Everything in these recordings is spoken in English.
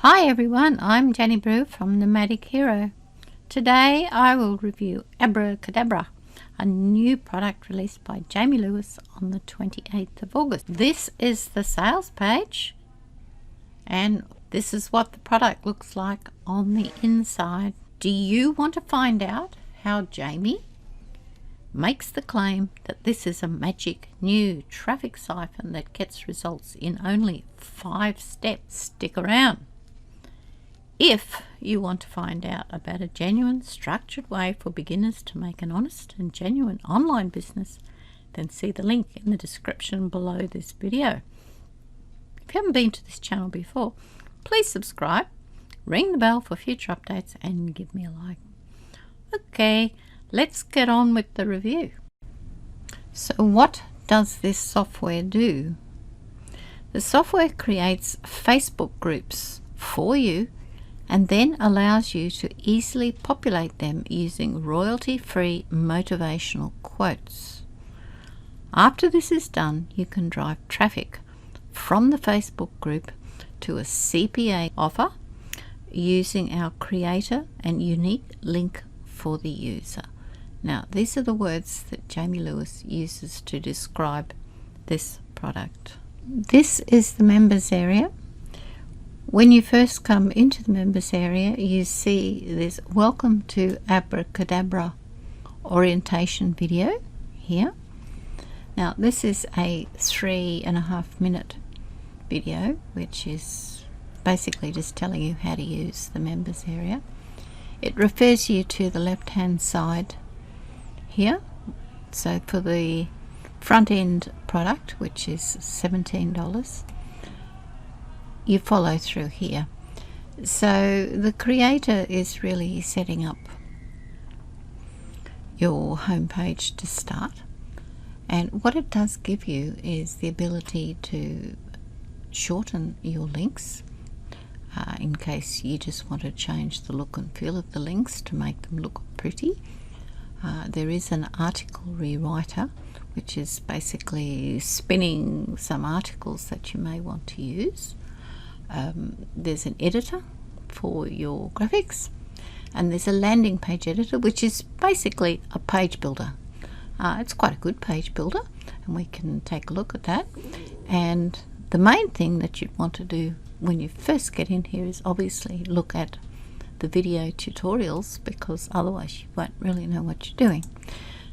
Hi everyone, I'm Jenny Brew from Nomadic Hero. Today I will review Abracadabra, a new product released by Jamie Lewis on the 28th of August. This is the sales page and this is what the product looks like on the inside. Do you want to find out how Jamie makes the claim that this is a magic new traffic siphon that gets results in only 5 steps? Stick around. If you want to find out about a genuine, structured way for beginners to make an honest and genuine online business, then see the link in the description below this video. If you haven't been to this channel before, please subscribe, ring the bell for future updates, and give me a like. Okay, let's get on with the review. So what does this software do? The software creates Facebook groups for you and then allows you to easily populate them using royalty-free motivational quotes. After this is done, you can drive traffic from the Facebook group to a CPA offer using our creator and unique link for the user. Now, these are the words that Jamie Lewis uses to describe this product. This is the members area. When you first come into the members area, you see this welcome to Abracadabra orientation video here. Now, this is a 3.5 minute video, which is basically just telling you how to use the members area. It refers you to the left hand side here. So for the front end product, which is $17, you follow through here. So the creator is really setting up your home page to start, and what it does give you is the ability to shorten your links in case you just want to change the look and feel of the links to make them look pretty. There is an article rewriter, which is basically spinning some articles that you may want to use. There's an editor for your graphics, and there's a landing page editor, which is basically a page builder. It's quite a good page builder, and we can take a look at that. And the main thing that you'd want to do when you first get in here is obviously look at the video tutorials, because otherwise you won't really know what you're doing.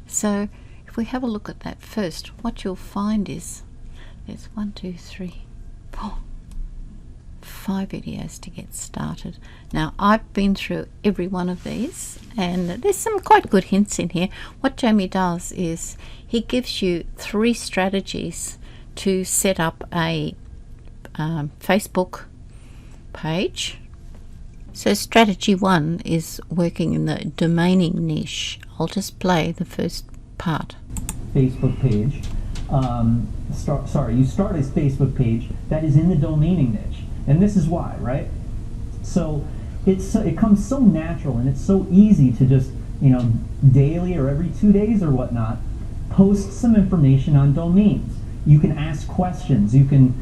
So if we have a look at that first, what you'll find is there's 1, 2, 3, 4, 5 videos to get started. Now, I've been through every one of these, and there's some quite good hints in here. What Jamie does is he gives you 3 strategies to set up a Facebook page. So strategy 1 is working in the domaining niche. I'll just play the first part. Facebook page. You start a Facebook page that is in the domaining niche. And this is why, right? So it comes so natural, and it's so easy to just, daily or every 2 days or whatnot, post some information on domains. You can ask questions. You can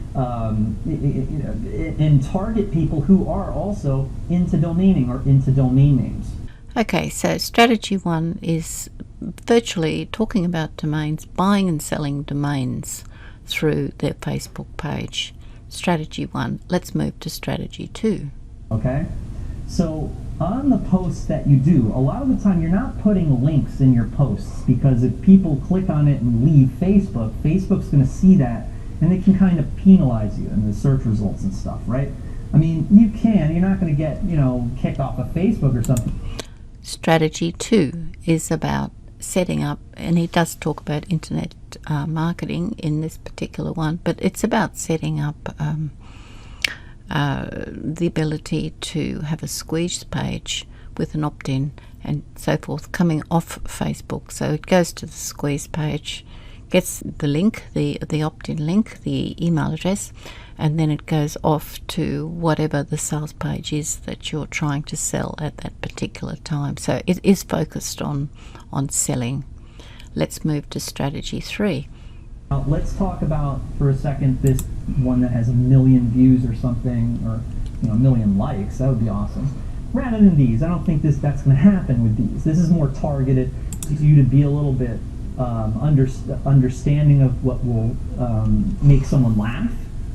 and target people who are also into domaining or into domain names. Okay, so strategy 1 is virtually talking about domains, buying and selling domains through their Facebook page. Strategy 1. Let's move to strategy 2. Okay, so on the posts that you do, a lot of the time you're not putting links in your posts, because if people click on it and leave Facebook, Facebook's going to see that, and they can kind of penalize you in the search results and stuff, right? I mean, you're not going to get, kicked off of Facebook or something. Strategy 2 is about setting up, and he does talk about internet marketing in this particular one, but it's about setting up the ability to have a squeeze page with an opt-in and so forth coming off Facebook. So it goes to the squeeze page, gets the link, the opt-in link, the email address, and then it goes off to whatever the sales page is that you're trying to sell at that particular time. So it is focused on selling. Let's move to strategy 3. Let's talk about for a second this one that has 1 million views or something, or a million likes. That would be awesome. Rather than these, I don't think that's going to happen with these. This is more targeted to you to be a little bit understanding of what will make someone laugh,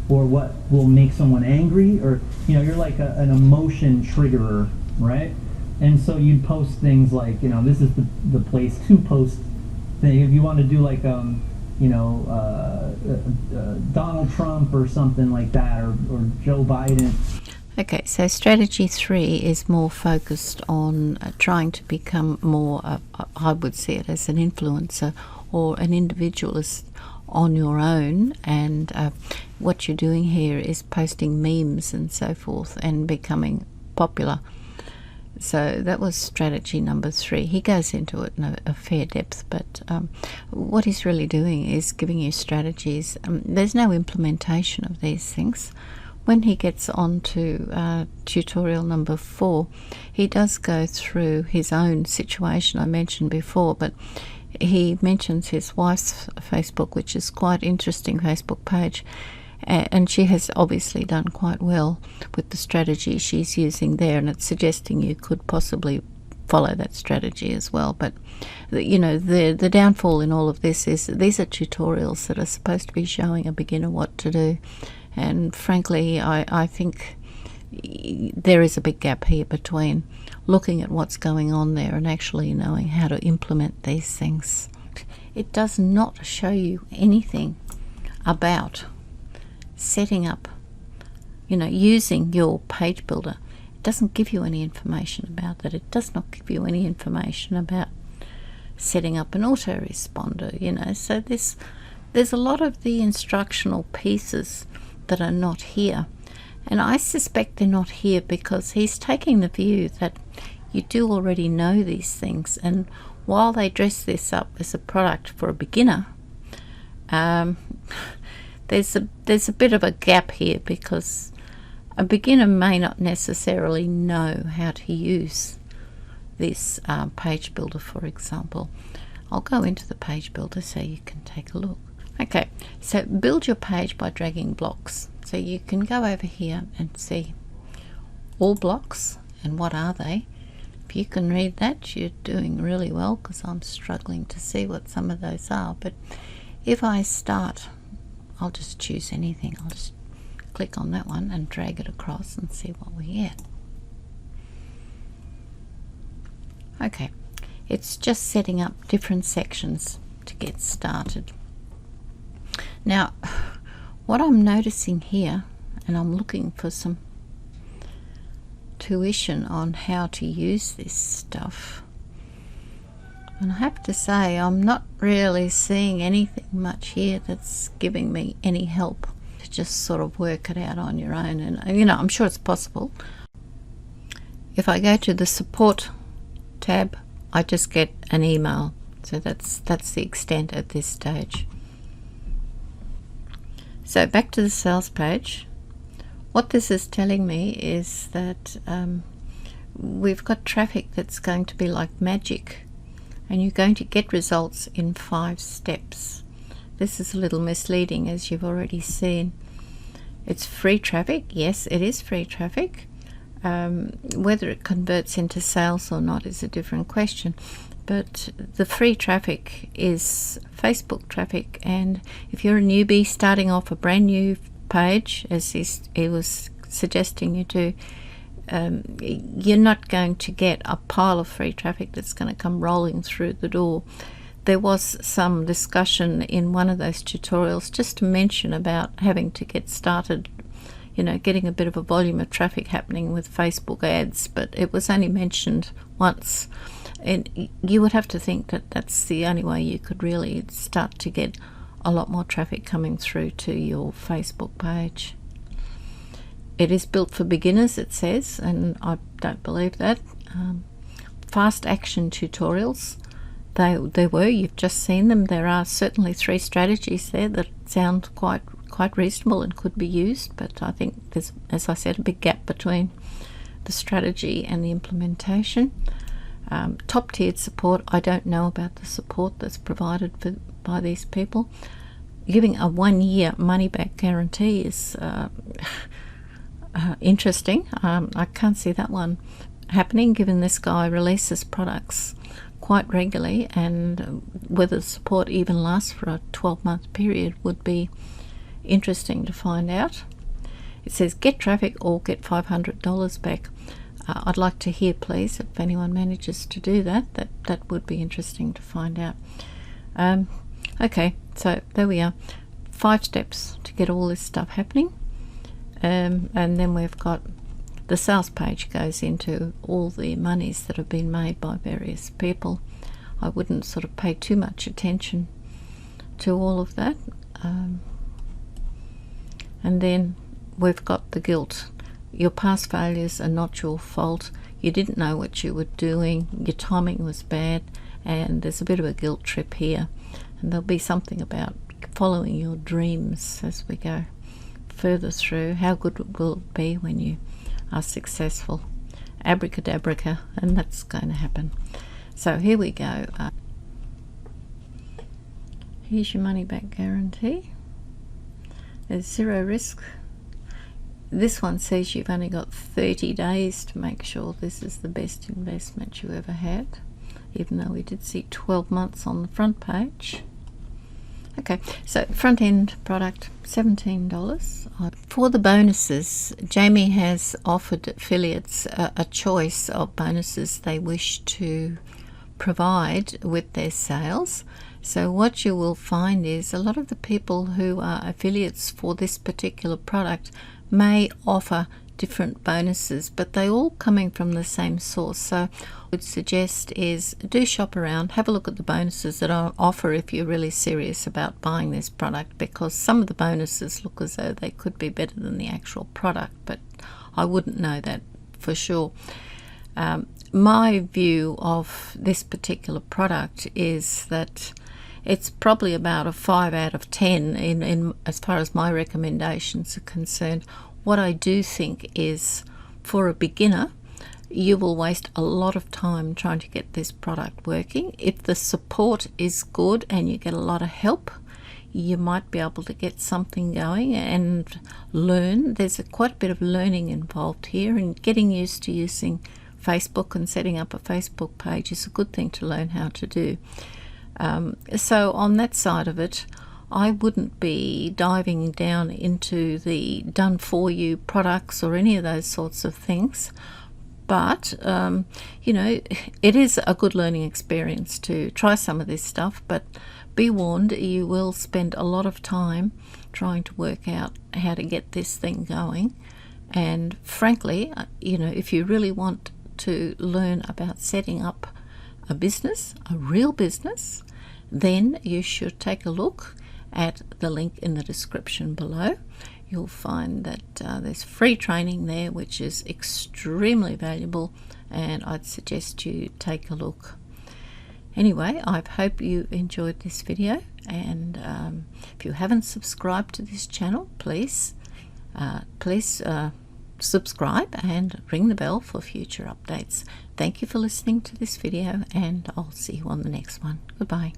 or what will make someone angry, or you're like an emotion triggerer, right? And so you'd post things like, this is the place to post thing. If you want to do like Donald Trump or something like that, or Joe Biden. Okay, so strategy 3 is more focused on trying to become more, I would see it as an influencer or an individualist on your own, and what you're doing here is posting memes and so forth and becoming popular. So that was strategy number 3. He goes into it in a fair depth, but what he's really doing is giving you strategies. There's no implementation of these things. When he gets on to tutorial number 4, he does go through his own situation I mentioned before, but he mentions his wife's Facebook, which is quite interesting Facebook page, and she has obviously done quite well with the strategy she's using there, and it's suggesting you could possibly follow that strategy as well. But the downfall in all of this is these are tutorials that are supposed to be showing a beginner what to do, and frankly I think there is a big gap here between looking at what's going on there and actually knowing how to implement these things. It does not show you anything about setting up, using your page builder. It doesn't give you any information about that. It does not give you any information about setting up an autoresponder, so there's a lot of the instructional pieces that are not here, and I suspect they're not here because he's taking the view that you do already know these things, and while they dress this up as a product for a beginner, there's a bit of a gap here, because a beginner may not necessarily know how to use this page builder, for example. I'll go into the page builder so you can take a look. Okay, so build your page by dragging blocks. So you can go over here and see all blocks and what are they. If you can read that, you're doing really well, because I'm struggling to see what some of those are. But if I start, I'll just choose anything. I'll just click on that one and drag it across and see what we get. Okay, it's just setting up different sections to get started. Now, what I'm noticing here, and I'm looking for some tuition on how to use this stuff, and I have to say I'm not really seeing anything much here that's giving me any help to just sort of work it out on your own. And I'm sure it's possible. If I go to the support tab, I just get an email. So that's the extent at this stage. So back to the sales page. What this is telling me is that we've got traffic that's going to be like magic, and you're going to get results in 5 steps. This is a little misleading, as you've already seen. It's free traffic. Yes, it is free traffic. Whether it converts into sales or not is a different question. But the free traffic is Facebook traffic, and if you're a newbie starting off a brand new page, as he was suggesting you do, you're not going to get a pile of free traffic that's going to come rolling through the door. There was some discussion in one of those tutorials just to mention about having to get started, getting a bit of a volume of traffic happening with Facebook ads, but it was only mentioned once. And you would have to think that that's the only way you could really start to get a lot more traffic coming through to your Facebook page. It is built for beginners, it says, and I don't believe that. Fast action tutorials, they were, you've just seen them. There are certainly 3 strategies there that sound quite reasonable and could be used, but I think there's, as I said, a big gap between the strategy and the implementation. Top tiered support, I don't know about the support that's provided by these people. Giving a 1-year money back guarantee is interesting. I can't see that one happening, given this guy releases products quite regularly, and whether the support even lasts for a 12-month period would be interesting to find out. It says get traffic or get $500 back. I'd like to hear, please, if anyone manages to do that. That would be interesting to find out. Okay, so there we are. 5 steps to get all this stuff happening. And then we've got the sales page goes into all the monies that have been made by various people. I wouldn't sort of pay too much attention to all of that. And then we've got the guilt. Your past failures are not your fault. You didn't know what you were doing. Your timing was bad, and there's a bit of a guilt trip here. And there'll be something about following your dreams as we go further through. How good will it be when you are successful? Abracadabra, and that's going to happen. So here we go. Here's your money back guarantee. There's 0 risk. This one says you've only got 30 days to make sure this is the best investment you ever had, even though we did see 12 months on the front page. Okay, so front end product, $17. For the bonuses, Jamie has offered affiliates a choice of bonuses they wish to provide with their sales. So what you will find is a lot of the people who are affiliates for this particular product may offer different bonuses, but they all coming from the same source. So what I would suggest is do shop around, have a look at the bonuses that I offer if you're really serious about buying this product, because some of the bonuses look as though they could be better than the actual product, but I wouldn't know that for sure. My view of this particular product is that it's probably about a 5 out of 10 in as far as my recommendations are concerned. What I do think is, for a beginner, you will waste a lot of time trying to get this product working. If the support is good and you get a lot of help, you might be able to get something going and learn. There's quite a bit of learning involved here, and getting used to using Facebook and setting up a Facebook page is a good thing to learn how to do. So on that side of it, I wouldn't be diving down into the done-for-you products or any of those sorts of things. But, you know, it is a good learning experience to try some of this stuff, but be warned, you will spend a lot of time trying to work out how to get this thing going. And frankly, you know, if you really want to learn about setting up a business, a real business, then you should take a look at the link in the description below. You'll find that there's free training there, which is extremely valuable, and I'd suggest you take a look. Anyway, I hope you enjoyed this video, and if you haven't subscribed to this channel, please subscribe and ring the bell for future updates. Thank you for listening to this video, and I'll see you on the next one. Goodbye.